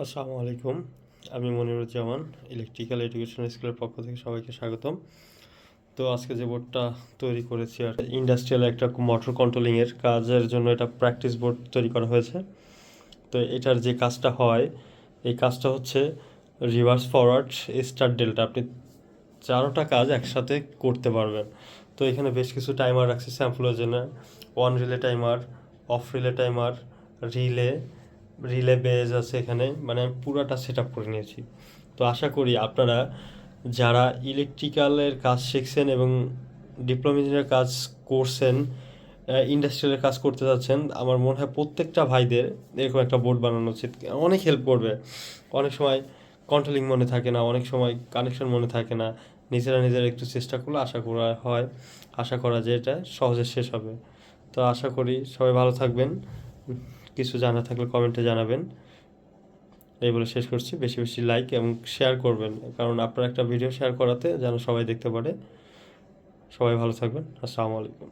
আসসালামু আলাইকুম। আমি মনিরুজ্জামান, ইলেকট্রিক্যাল এডুকেশন স্কুলের পক্ষ থেকে সবাইকে স্বাগতম। তো আজকে যে বোর্ডটা তৈরি করেছি আর ইন্ডাস্ট্রিয়াল একটা মোটর কন্ট্রোলিংয়ের কাজের জন্য এটা প্র্যাকটিস বোর্ড তৈরি করা হয়েছে। তো এটার যে কাজটা হয়, এই কাজটা হচ্ছে রিভার্স ফরওয়ার্ড স্টার্ট ডেল্টা। আপনি 4টা কাজ একসাথে করতে পারবেন। তো এখানে বেশ কিছু টাইমার রাখছি স্যাম্পলের জন্য। On relay timer, off relay timer, relay relay base আছে এখানে, মানে আমি পুরাটা সেট আপ করে নিয়েছি। তো আশা করি আপনারা যারা ইলেকট্রিক্যালের কাজ শিখছেন এবং ডিপ্লোমা ইঞ্জিনিয়ার কাজ করছেন, ইন্ডাস্ট্রিয়ালের কাজ করতে যাচ্ছেন, আমার মনে হয় প্রত্যেকটা ভাইদের এরকম একটা বোর্ড বানানো উচিত। অনেক হেল্প করবে। অনেক সময় কন্ট্রোলিং মনে থাকে না, অনেক সময় কানেকশন মনে থাকে না। নিজেরা একটু চেষ্টা করলে আশা করা যায় এটা সহজে শেষ হবে। তো আশা করি সবাই ভালো থাকবেন। কিছু জানা থাকলে কমেন্টে জানাবেন। এই বলে শেষ করছি। বেশি বেশি লাইক এবং শেয়ার করবেন, কারণ আপনার একটা ভিডিও শেয়ার করাতে যেন সবাই দেখতে পারে। সবাই ভালো থাকবেন। আসসালামু আলাইকুম।